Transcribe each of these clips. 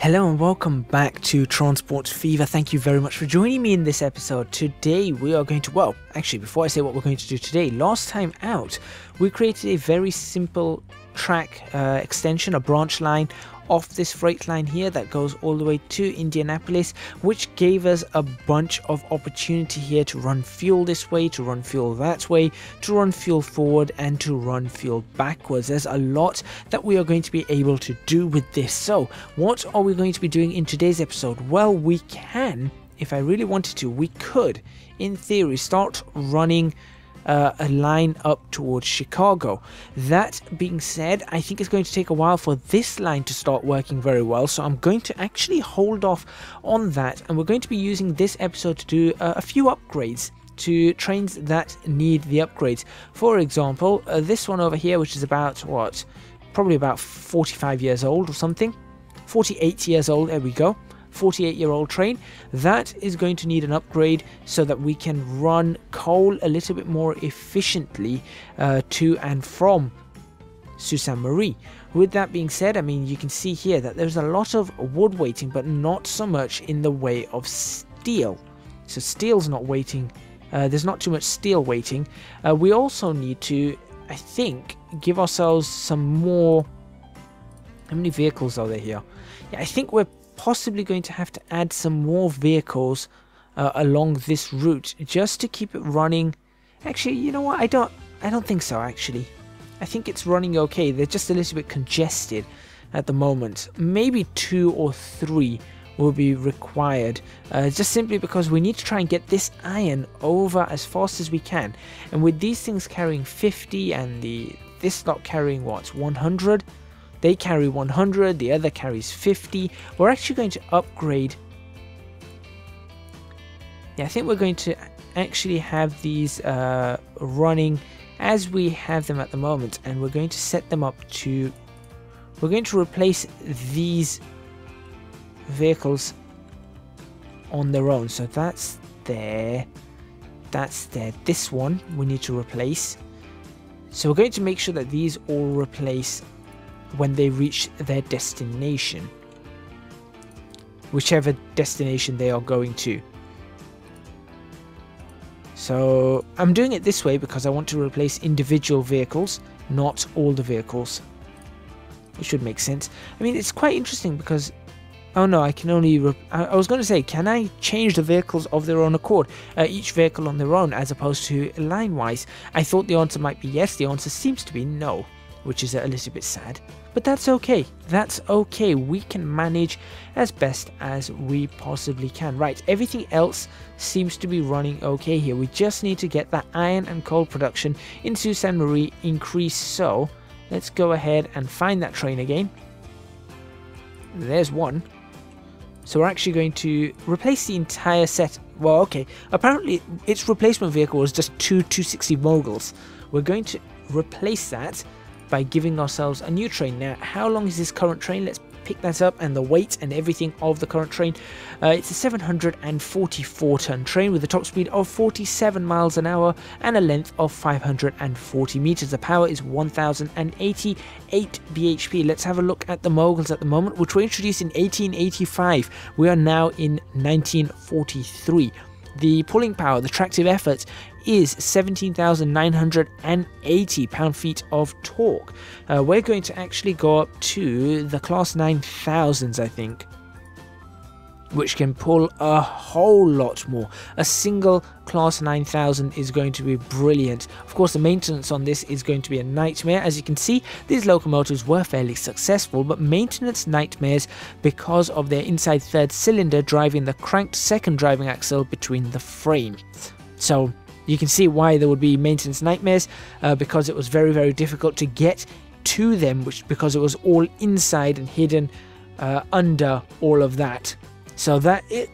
Hello and welcome back to Transport Fever. Thank you very much for joining me in this episode. Today we are going to, well, actually before I say what we're going to do today, last time out we created a very simple track extension, a branch line off this freight line here that goes all the way to Indianapolis, which gave us a bunch of opportunity here to run fuel this way, to run fuel that way, to run fuel forward and to run fuel backwards. There's a lot that we are going to be able to do with this. So what are we going to be doing in today's episode? Well, we can, if I really wanted to, we could in theory start running a line up towards Chicago. That being said, I think it's going to take a while for this line to start working very well, so I'm going to actually hold off on that, and we're going to be using this episode to do a few upgrades to trains that need the upgrades. For example, this one over here, which is about probably about 45 years old or something, 48 years old, there we go, 48-year-old train, that is going to need an upgrade so that we can run coal a little bit more efficiently to and from Sault Ste. Marie. With that being said, I mean, you can see here that there's a lot of wood waiting, but not so much in the way of steel. So steel's not waiting, there's not too much steel waiting. We also need to, I think, give ourselves some more. How many vehicles are there here? Yeah, I think we're possibly going to have to add some more vehicles along this route just to keep it running. Actually, you know what, I don't think so. Actually, I think it's running okay. They're just a little bit congested at the moment. Maybe 2 or 3 will be required, just simply because we need to try and get this iron over as fast as we can. And with these things carrying 50 and this lot carrying what, 100, they carry 100, the other carries 50. We're actually going to upgrade. Yeah, I think we're going to actually have these running as we have them at the moment, and we're going to set them up to, we're going to replace these vehicles on their own. So that's there, that's there. This one we need to replace. So we're going to make sure that these all replace when they reach their destination, whichever destination they are going to. So I'm doing it this way because I want to replace individual vehicles, not all the vehicles, which would make sense. I mean, it's quite interesting because, oh no, I can only I was going to say, can I change the vehicles of their own accord, each vehicle on their own as opposed to line wise? I thought the answer might be yes. The answer seems to be no, which is a little bit sad, but that's okay. That's okay. We can manage as best as we possibly can. Right, everything else seems to be running okay here. We just need to get that iron and coal production in Sault Ste. Marie increased. So let's go ahead and find that train again. There's one. So we're actually going to replace the entire set. Well, okay, apparently its replacement vehicle was just 260 moguls. We're going to replace that by giving ourselves a new train. Now, how long is this current train? Let's pick that up, and the weight and everything of the current train. It's a 744 ton train with a top speed of 47 miles an hour and a length of 540 meters. The power is 1088 bhp. Let's have a look at the moguls at the moment, which were introduced in 1885. We are now in 1943. The pulling power, the tractive effort, is 17,980 pound-feet of torque. We're going to actually go up to the Class 9000s, I think, which can pull a whole lot more. A single Class 9000 is going to be brilliant. Of course, the maintenance on this is going to be a nightmare. As you can see, these locomotives were fairly successful, but maintenance nightmares because of their inside third cylinder driving the cranked second driving axle between the frame. So you can see why there would be maintenance nightmares, because it was very, very difficult to get to them, because it was all inside and hidden under all of that. So that it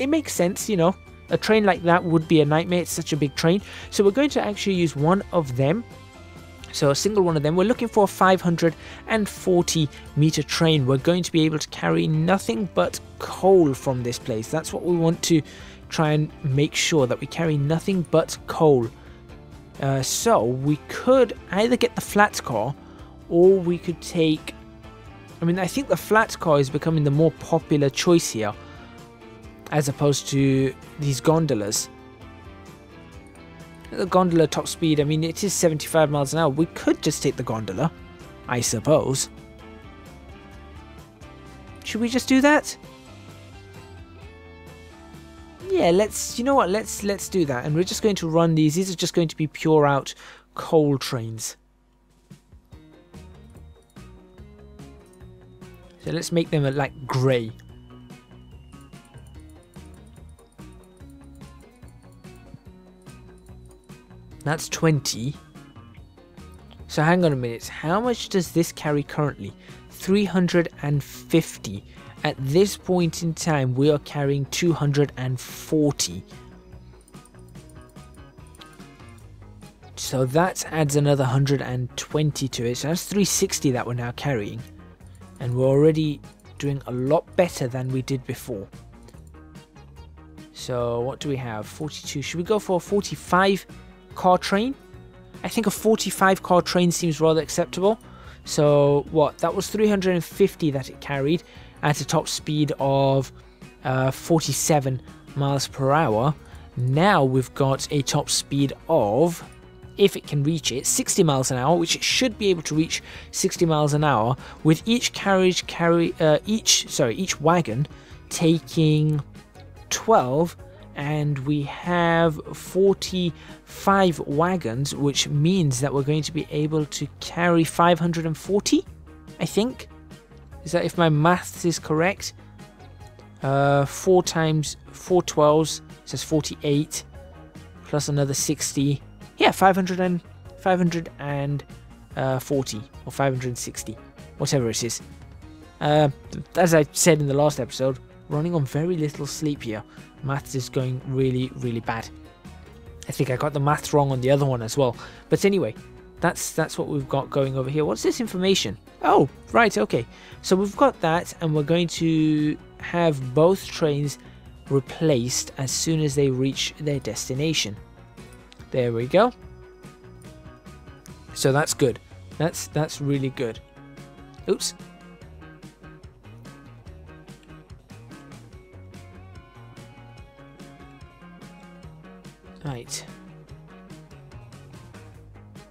makes sense, you know, a train like that would be a nightmare. It's such a big train. So we're going to actually use one of them. So a single one of them. We're looking for a 540 meter train. We're going to be able to carry nothing but coal from this place. That's what we want to try and make sure, that we carry nothing but coal. So we could either get the flat car, or we could take I mean, I think the flat car is becoming the more popular choice here, as opposed to these gondolas. The gondola top speed, I mean, it is 75 miles an hour. We could just take the gondola, I suppose. Should we just do that? Yeah, you know what, let's do that. And we're just going to run these. These are just going to be pure out coal trains. So let's make them like grey. That's 20. So hang on a minute. How much does this carry currently? 350. At this point in time, we are carrying 240. So that adds another 120 to it. So that's 360 that we're now carrying. And we're already doing a lot better than we did before. So what do we have? 42. Should we go for a 45 car train? I think a 45 car train seems rather acceptable. So what? That was 350 that it carried at a top speed of 47 miles per hour. Now we've got a top speed of, if it can reach it, 60 miles an hour, which it should be able to reach 60 miles an hour, with each each wagon taking 12, and we have 45 wagons, which means that we're going to be able to carry 540, I think. Is that, if my maths is correct? 4 times 4 12s says 48, plus another 60. Yeah, 540 or 560, whatever it is. As I said in the last episode, running on very little sleep here. Maths is going really, really bad. I think I got the maths wrong on the other one as well. But anyway, that's what we've got going over here. What's this information? Oh, right, okay. So we've got that, and we're going to have both trains replaced as soon as they reach their destination. There we go. So that's good. That's really good. Oops. Right.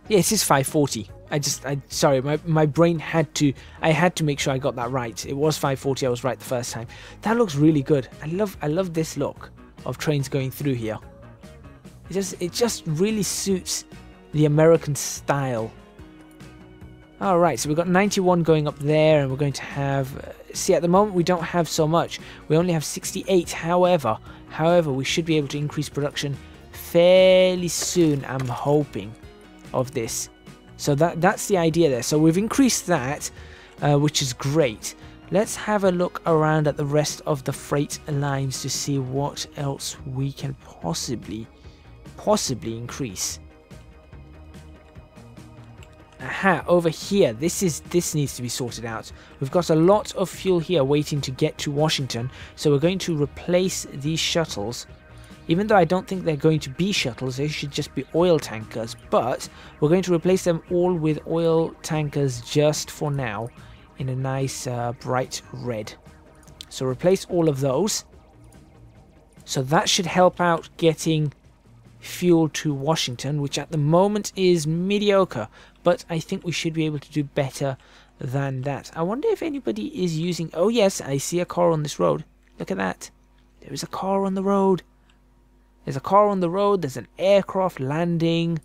Yeah, it is 540. Sorry, my brain had to make sure I got that right. It was 540, I was right the first time. That looks really good. I love this look of trains going through here. It just really suits the American style. Alright, so we've got 91 going up there, and we're going to have... see, at the moment we don't have so much. We only have 68, however, we should be able to increase production fairly soon, I'm hoping, of this. So that's the idea there. So we've increased that, which is great. Let's have a look around at the rest of the freight lines to see what else we can possibly increase. Aha, over here, this needs to be sorted out. We've got a lot of fuel here waiting to get to Washington, so we're going to replace these shuttles. Even though I don't think they're going to be shuttles, they should just be oil tankers, but we're going to replace them all with oil tankers just for now in a nice bright red. So replace all of those. So that should help out getting fuel to Washington, which at the moment is mediocre, but I think we should be able to do better than that. I wonder if anybody is using... oh yes, I see a car on this road. Look at that. There is a car on the road. There's a car on the road. There's an aircraft landing.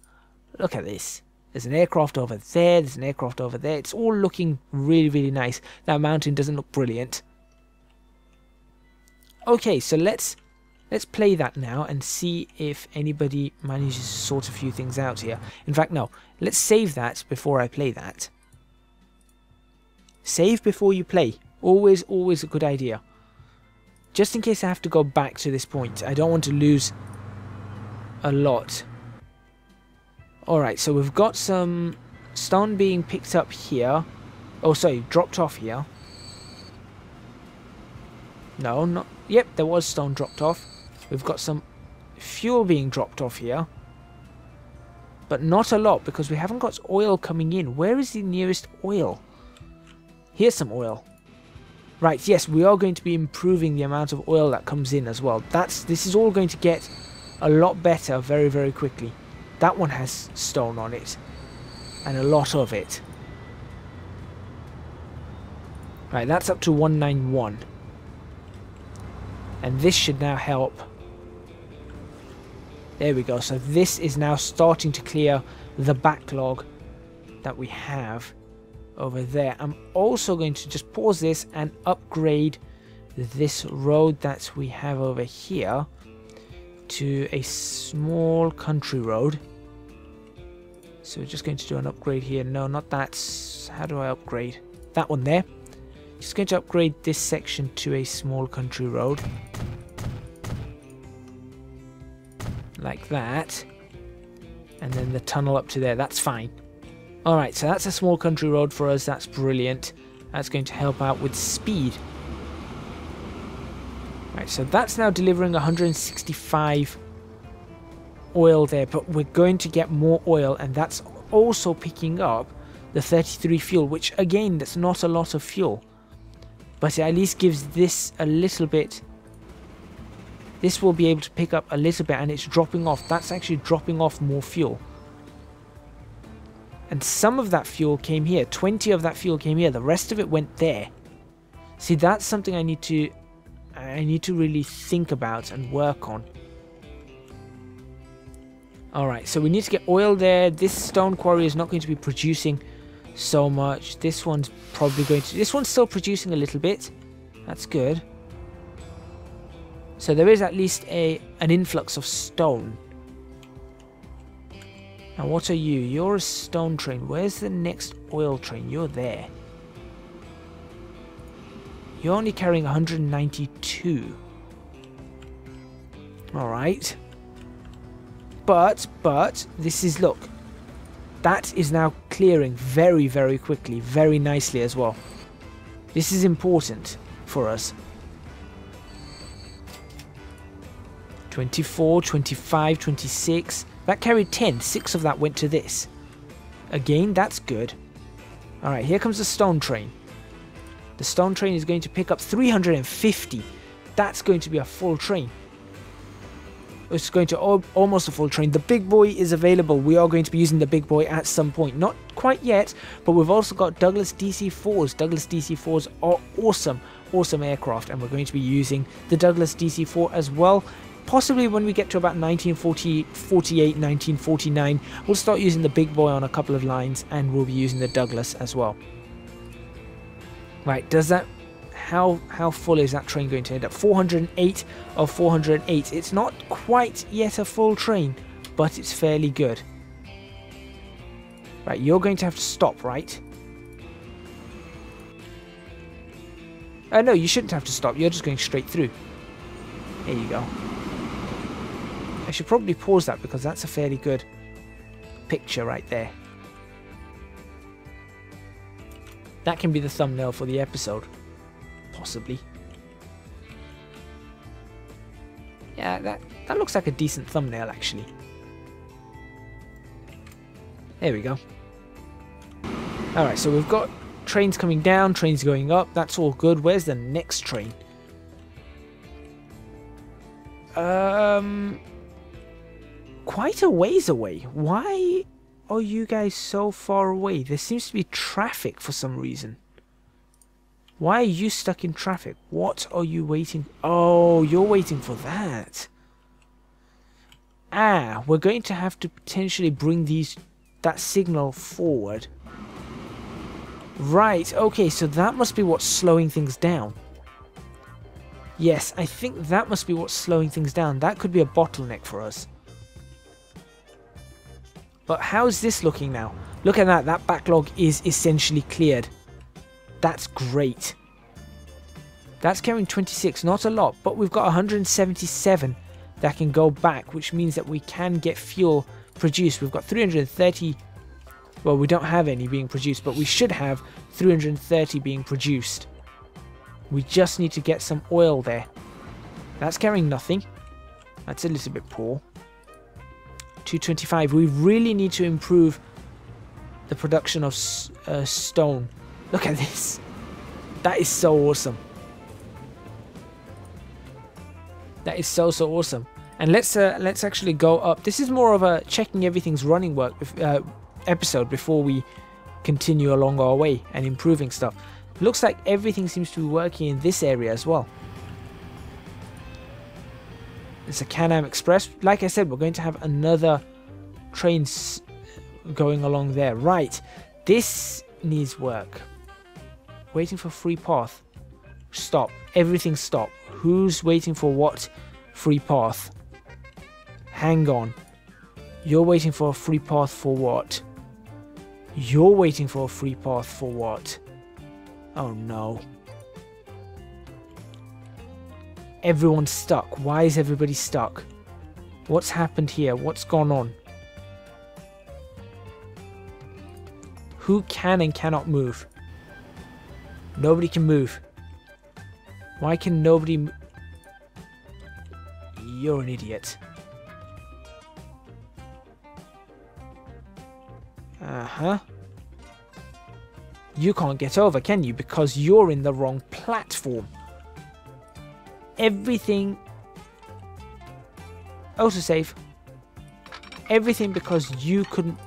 Look at this. There's an aircraft over there. There's an aircraft over there. It's all looking really, really nice. That mountain doesn't look brilliant. Okay, so let's play that now and see if anybody manages to sort a few things out here. In fact, no. Let's save that before I play that. Save before you play. Always, always a good idea. Just in case I have to go back to this point. I don't want to lose a lot. Alright, so we've got some stone being picked up here. Oh, sorry, dropped off here. No, not... yep, there was stone dropped off. We've got some fuel being dropped off here. But not a lot, because we haven't got oil coming in. Where is the nearest oil? Here's some oil. Right, yes, we are going to be improving the amount of oil that comes in as well. This is all going to get a lot better very, very quickly. That one has stone on it. And a lot of it. Right, that's up to 191. And this should now help. There we go. So this is now starting to clear the backlog that we have over there. I'm also going to just pause this and upgrade this road that we have over here to a small country road. So we're just going to do an upgrade here. No, not that. How do I upgrade? That one there. Just going to upgrade this section to a small country road. Like that. And then the tunnel up to there. That's fine. Alright, so that's a small country road for us. That's brilliant. That's going to help out with speed. Right, so that's now delivering 165 oil there. But we're going to get more oil. And that's also picking up the 33 fuel. Which, again, that's not a lot of fuel. But it at least gives this a little bit. This will be able to pick up a little bit. And it's dropping off. That's actually dropping off more fuel. And some of that fuel came here. 20 of that fuel came here. The rest of it went there. See, that's something I need to really think about and work on. Alright, so we need to get oil there. This stone quarry is not going to be producing so much. This one's probably going to... This one's still producing a little bit. That's good. So there is at least an influx of stone. Now what are you? You're a stone train. Where's the next oil train? You're there. You're only carrying 192. Alright. But, this is, look. That is now clearing very, very quickly. Very nicely as well. This is important for us. 24, 25, 26... That carried 10. 6 of that went to this. Again, that's good. Alright, here comes the stone train. The stone train is going to pick up 350. That's going to be a full train. It's going to almost a full train. The big boy is available. We are going to be using the big boy at some point. Not quite yet, but we've also got Douglas DC-4s. Douglas DC-4s are awesome. Awesome aircraft. And we're going to be using the Douglas DC-4 as well. Possibly when we get to about 1948, 1949, we'll start using the big boy on a couple of lines, and we'll be using the Douglas as well. Right, does that... How full is that train going to end up? 408 of 408. It's not quite yet a full train, but it's fairly good. Right, you're going to have to stop, right? No, you shouldn't have to stop. You're just going straight through. There you go. I should probably pause that because that's a fairly good picture right there. That can be the thumbnail for the episode. Possibly. Yeah, that looks like a decent thumbnail actually. There we go. Alright, so we've got trains coming down, trains going up. That's all good. Where's the next train? Quite a ways away. Why are you guys so far away? There seems to be traffic for some reason. Why are you stuck in traffic? What are you waiting? Oh, you're waiting for that. Ah, we're going to have to potentially bring that signal forward. Right, okay, so that must be what's slowing things down. Yes, I think that must be what's slowing things down. That could be a bottleneck for us. But how's this looking now? Look at that. That backlog is essentially cleared. That's great. That's carrying 26. Not a lot, but we've got 177 that can go back, which means that we can get fuel produced. We've got 330. Well, we don't have any being produced, but we should have 330 being produced. We just need to get some oil there. That's carrying nothing. That's a little bit poor. 225. We really need to improve the production of stone. Look at this. That is so awesome. That is so awesome. And let's actually go up. This is more of a checking everything's running work episode before we continue along our way and improving stuff. Looks like everything seems to be working in this area as well. It's a Can-Am Express. Like I said, we're going to have another train going along there. Right, this needs work. Waiting for free path. Stop. Everything stop. Who's waiting for what free path? Hang on. You're waiting for a free path for what? You're waiting for a free path for what? Oh no. Everyone's stuck. Why is everybody stuck? What's happened here? What's gone on? Who can and cannot move? Nobody can move. Why can nobody You're an idiot. Uh-huh. You can't get over, can you? Because you're in the wrong platform. Everything... Autosave. Everything because you couldn't...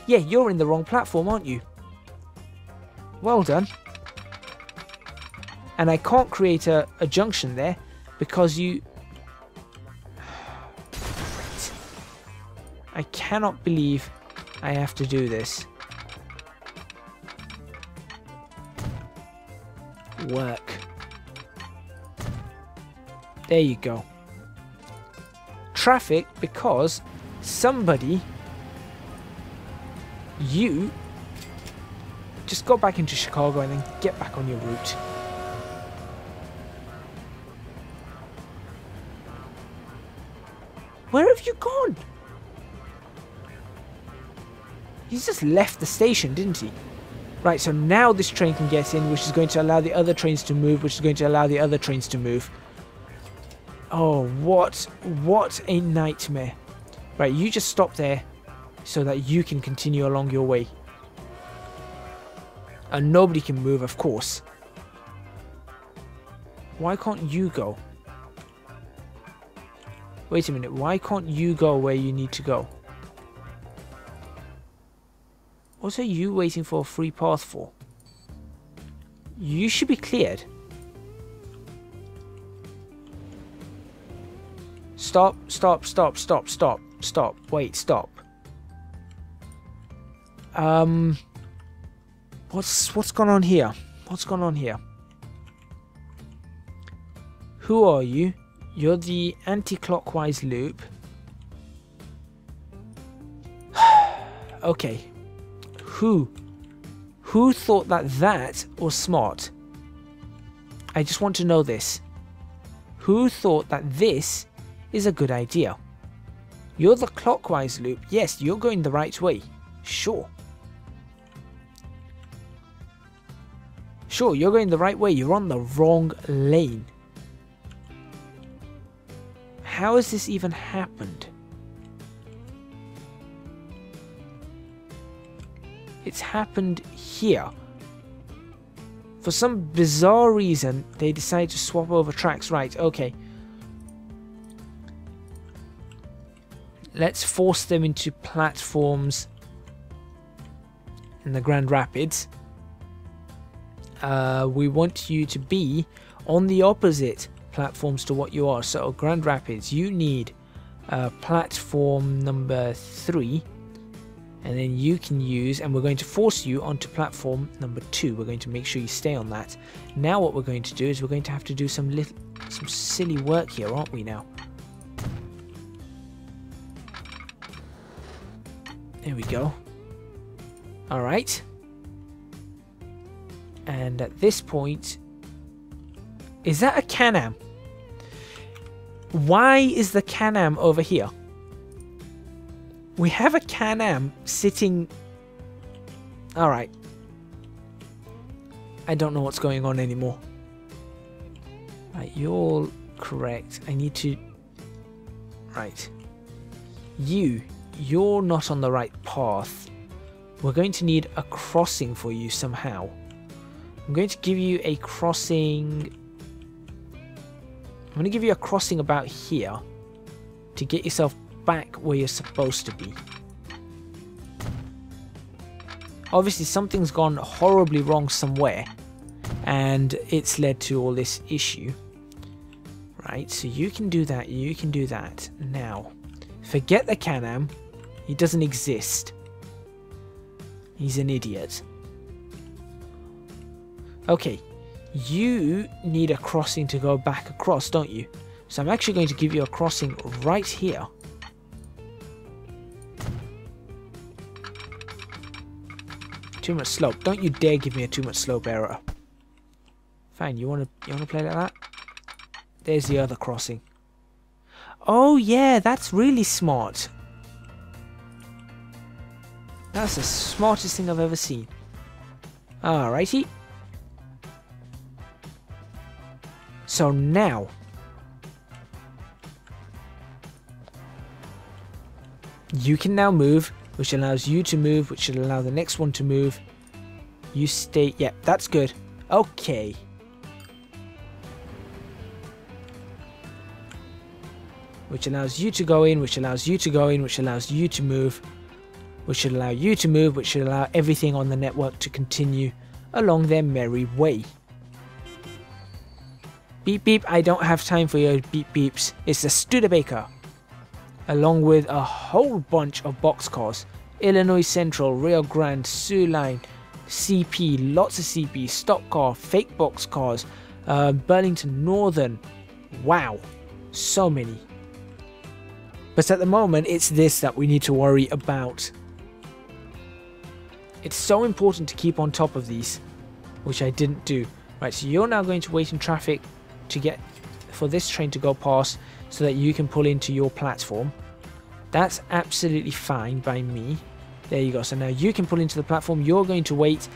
Yeah, you're in the wrong platform, aren't you? Well done. And I can't create a junction there because you... I cannot believe I have to do this. Work. There you go. Traffic because somebody... You... Just go back into Chicago and then get back on your route. Where have you gone? He's just left the station, didn't he? Right, so now this train can get in, which is going to allow the other trains to move, which is going to allow the other trains to move. Oh, what a nightmare. Right, you just stop there so that you can continue along your way. And nobody can move, of course. Why can't you go? Wait a minute, why can't you go where you need to go? What are you waiting for a free path for? You should be cleared. Stop, stop, stop, stop, stop, stop. Wait, stop. What's gone on here? What's gone on here? Who are you? You're the anti-clockwise loop. Okay. Who thought that was smart? I just want to know this. Who thought that this is a good idea? You're the clockwise loop. Yes, you're going the right way. Sure. Sure, you're going the right way. You're on the wrong lane. How has this even happened? It's happened here. For some bizarre reason, they decide to swap over tracks. Right, okay. Let's force them into platforms in the Grand Rapids. We want you to be on the opposite platforms to what you are. So Grand Rapids, you need platform number 3. And then you can use, and we're going to force you onto platform number 2. We're going to make sure you stay on that. Now what we're going to do is we're going to have to do some silly work here, aren't we now? There we go. Alright. And at this point... Is that a Can-Am? Why is the Can-Am over here? We have a Can-Am sitting... Alright. I don't know what's going on anymore. Right, you're all correct. I need to... Right. You're not on the right path. we're going to need a crossing for you somehow. I'm going to give you a crossing. I'm going to give you a crossing about here to get yourself back where you're supposed to be. Obviously something's gone horribly wrong somewhere and it's led to all this issue. Right, so you can do that, you can do that. Now, forget the Can-Am. He doesn't exist. He's an idiot. Okay, you need a crossing to go back across, don't you? So I'm actually going to give you a crossing right here. Too much slope. Don't you dare give me a too much slope error. Fine, you wanna play like that? There's the other crossing. Oh yeah, that's really smart. That's the smartest thing I've ever seen. Alrighty. So now, you can now move, which allows you to move, which should allow the next one to move. You stay, yeah, that's good. Okay. Which allows you to go in, which allows you to go in, which allows you to move, which should allow you to move, which should allow everything on the network to continue along their merry way. Beep beep, I don't have time for your beep beeps. It's the Studebaker. Along with a whole bunch of boxcars. Illinois Central, Rio Grande, Sioux Line, CP, lots of CP, stock car, fake boxcars, Burlington Northern. Wow, so many. But at the moment, it's this that we need to worry about. It's so important to keep on top of these, which I didn't do. Right, so you're now going to wait in traffic to get for this train to go past so that you can pull into your platform. That's absolutely fine by me. There you go. So now you can pull into the platform. You're going to wait.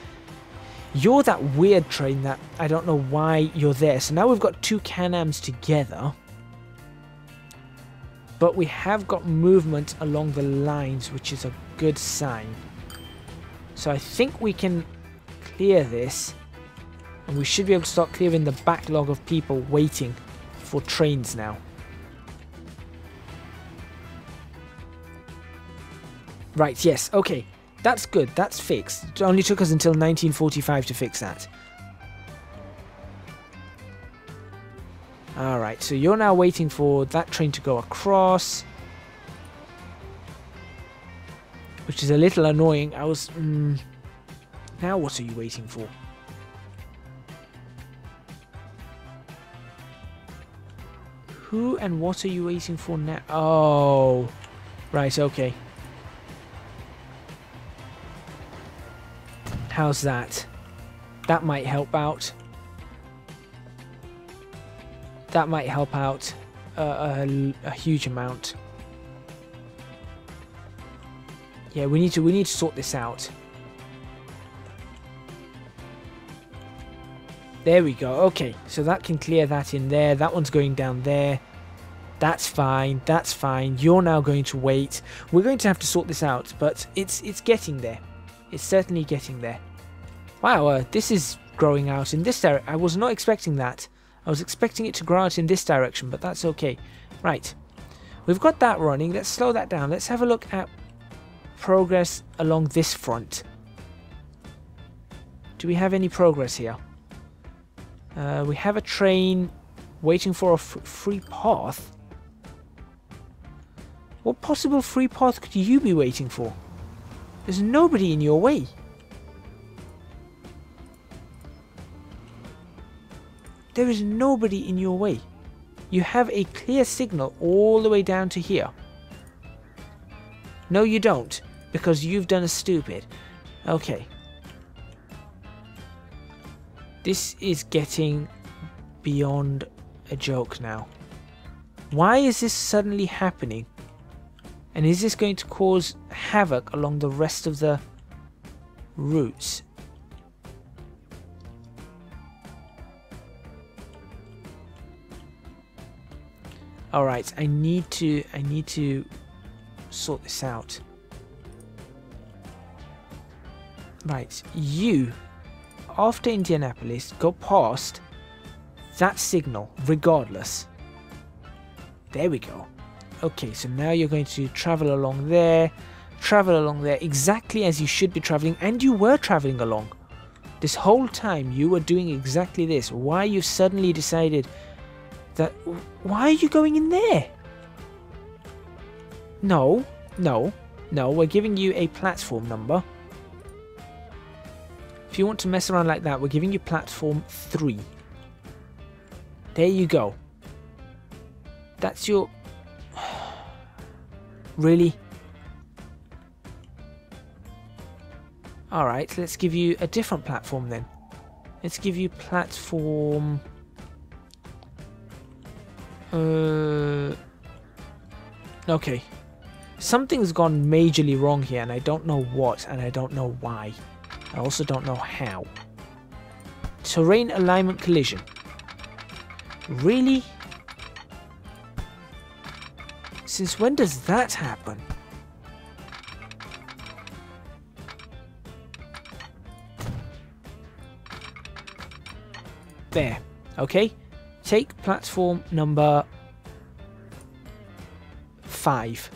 You're that weird train that I don't know why you're there. So now we've got two Can-Ams together. But we have got movement along the lines, which is a good sign. So I think we can clear this. And we should be able to start clearing the backlog of people waiting for trains now. Right, yes, okay. That's good, that's fixed. It only took us until 1945 to fix that. Alright, so you're now waiting for that train to go across. Which is a little annoying. Now what are you waiting for? Who and what are you waiting for now? Oh, right, okay. How's that? That might help out. That might help out a huge amount. Yeah, we need to sort this out. There we go. Okay, so that can clear that in there. That one's going down there. That's fine. That's fine. You're now going to wait. We're going to have to sort this out, but it's getting there. It's certainly getting there. Wow, this is growing out in this direction. I was not expecting that. I was expecting it to grow out in this direction, but that's okay. Right. We've got that running. Let's slow that down. Let's have a look at progress along this front. Do we have any progress here? We have a train waiting for a free path. What possible free path could you be waiting for? There's nobody in your way. There is nobody in your way. You have a clear signal all the way down to here. No, you don't, because you've done a stupid. Okay. This is getting beyond a joke now. Why is this suddenly happening? And is this going to cause havoc along the rest of the routes? Alright, I need to sort this out. Right, you, after Indianapolis, go past that signal, regardless. There we go. Okay, so now you're going to travel along there, exactly as you should be traveling, and you were traveling along. This whole time you were doing exactly this. Why you suddenly decided that... Why are you going in there? No, no, no, we're giving you a platform number. If you want to mess around like that, we're giving you platform 3. There you go. That's your... Really? Alright, let's give you a different platform then. Let's give you platform... Okay. Something's gone majorly wrong here, and I don't know what, and I don't know why. I also don't know how. Terrain alignment collision. Really? Since when does that happen? There. Okay. Take platform number 5.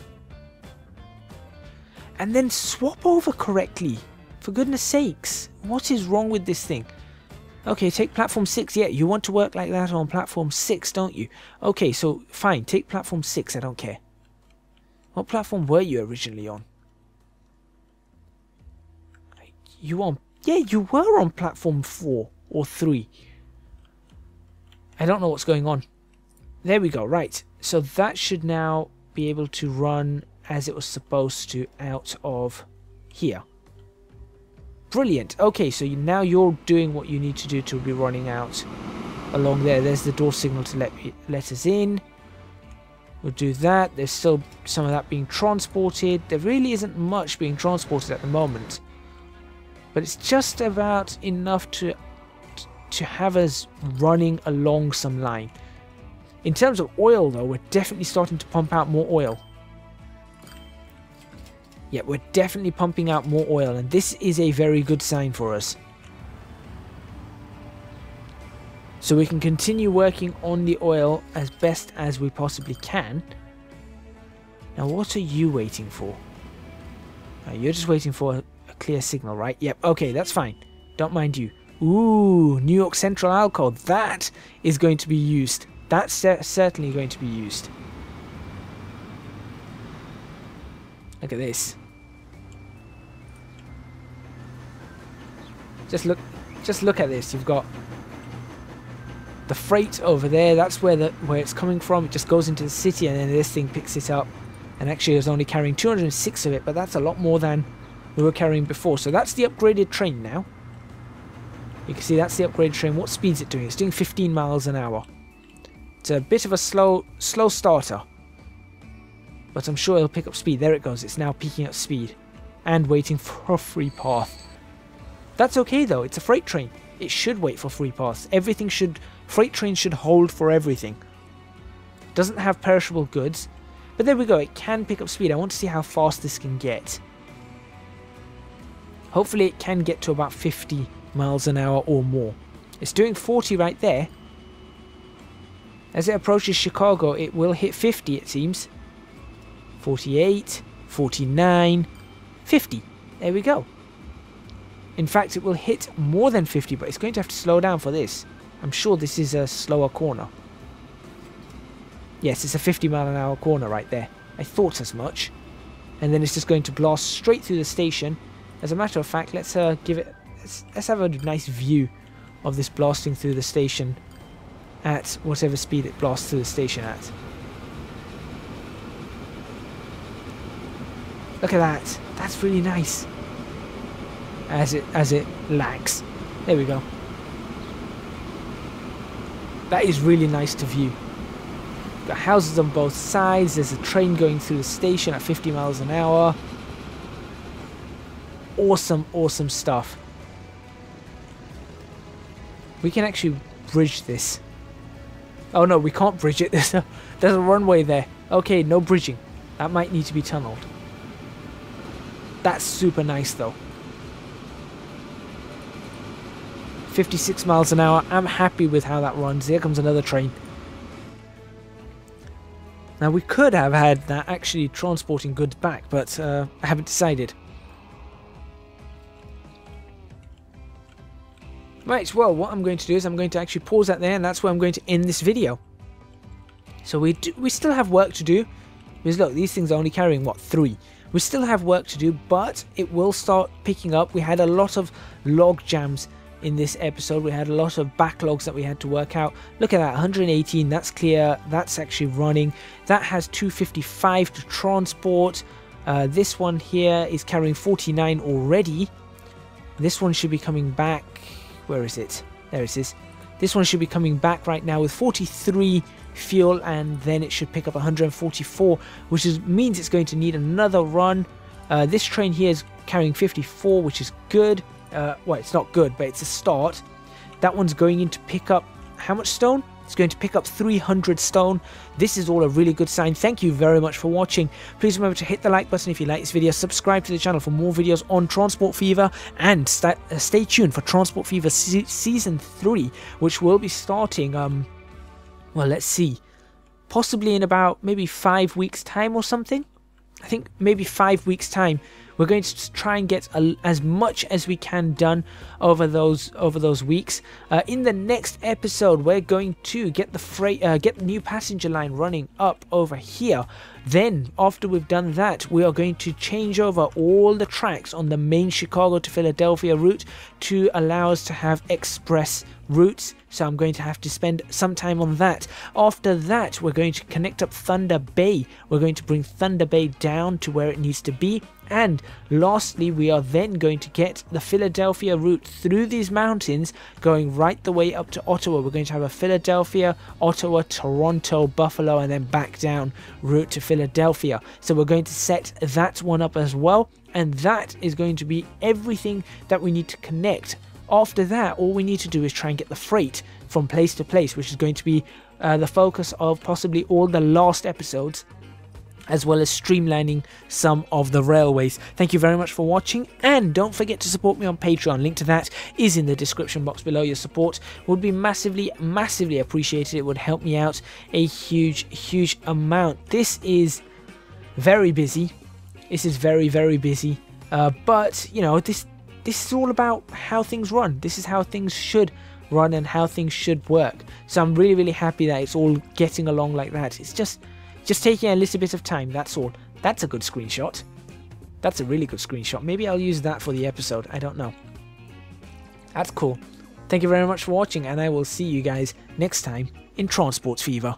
And then swap over correctly. For goodness sakes. What is wrong with this thing? Okay, take platform 6. Yeah, you want to work like that on platform 6, don't you? Okay, so fine. Take platform 6. I don't care. What platform were you originally on? You on... Yeah, you were on platform 4 or 3. I don't know what's going on. There we go. Right. So that should now be able to run as it was supposed to out of here. Brilliant. Okay, so now you're doing what you need to do to be running out along there. There's the door signal to let us in. We'll do that. There's still some of that being transported. There really isn't much being transported at the moment. But it's just about enough to have us running along some line. In terms of oil, though, we're definitely starting to pump out more oil. Yeah, we're definitely pumping out more oil, and this is a very good sign for us. So we can continue working on the oil as best as we possibly can. Now, what are you waiting for? You're just waiting for a clear signal, right? Yep, okay, that's fine. Don't mind you. Ooh, New York Central Alcohol. That is going to be used. That's certainly going to be used. Look at this. Just look at this. You've got the freight over there. That's where it's coming from. It just goes into the city, and then this thing picks it up. And actually, it was only carrying 206 of it, but that's a lot more than we were carrying before. So that's the upgraded train now. You can see that's the upgraded train. What speed is it doing? It's doing 15 miles an hour. It's a bit of a slow starter, but I'm sure it'll pick up speed. There it goes. It's now picking up speed and waiting for a free path. That's okay though. It's a freight train. It should wait for free paths. Freight trains should hold for everything. Doesn't have perishable goods, but there we go. It can pick up speed. I want to see how fast this can get. Hopefully it can get to about 50 miles an hour or more. It's doing 40 right there. As it approaches Chicago, it will hit 50, it seems. 48, 49, 50. There we go. In fact, it will hit more than 50, but it's going to have to slow down for this. I'm sure this is a slower corner. Yes, it's a 50 mile an hour corner right there. I thought as much. And then it's just going to blast straight through the station. As a matter of fact, let's have a nice view of this blasting through the station at whatever speed it blasts through the station at. Look at that. That's really nice. As it lags. There we go. That is really nice to view. Got houses on both sides. There's a train going through the station at 50 miles an hour. Awesome, awesome stuff. We can actually bridge this. Oh no, we can't bridge it. There's a runway there. Okay, no bridging. That might need to be tunneled. That's super nice though. 56 miles an hour. I'm happy with how that runs. Here comes another train. Now we could have had that actually transporting goods back, but I haven't decided. Right, well, what I'm going to do is I'm going to actually pause that there, and that's where I'm going to end this video. So we still have work to do, because look, these things are only carrying, what, 3. We still have work to do, but it will start picking up. We had a lot of log jams in this episode. We had a lot of backlogs that we had to work out. Look at that, 118, that's clear, that's actually running. That has 255 to transport. This one here is carrying 49 already. This one should be coming back. Where is it? There it is. This one should be coming back right now with 43 fuel, and then it should pick up 144, which means it's going to need another run. This train here is carrying 54, which is good. Well, it's not good, but it's a start. That one's going in to pick up how much stone? It's going to pick up 300 stone. This is all a really good sign. Thank you very much for watching. Please remember to hit the like button if you like this video. Subscribe to the channel for more videos on Transport Fever. And stay tuned for Transport Fever Season 3, which will be starting, well, let's see. Possibly in about maybe 5 weeks' time or something. I think maybe 5 weeks' time. We're going to try and get as much as we can done over those weeks. In the next episode, we're going to get the new passenger line running up over here. Then, after we've done that, we are going to change over all the tracks on the main Chicago to Philadelphia route to allow us to have express routes. So I'm going to have to spend some time on that. After that, we're going to connect up Thunder Bay. We're going to bring Thunder Bay down to where it needs to be. And lastly, we are then going to get the Philadelphia route through these mountains, going right the way up to Ottawa. We're going to have a Philadelphia, Ottawa, Toronto, Buffalo, and then back down route to Philadelphia. So we're going to set that one up as well. And that is going to be everything that we need to connect. After that, all we need to do is try and get the freight from place to place, which is going to be the focus of possibly all the last episodes, as well as streamlining some of the railways. Thank you very much for watching, and don't forget to support me on Patreon. Link to that is in the description box below. Your support would be massively appreciated. It would help me out a huge amount. This is very busy. This is very busy, but you know, this is all about how things run. This is how things should run and how things should work. So I'm really happy that it's all getting along like that. It's just taking a little bit of time, that's all. That's a good screenshot. That's a really good screenshot. Maybe I'll use that for the episode. I don't know. That's cool. Thank you very much for watching, and I will see you guys next time in Transport Fever.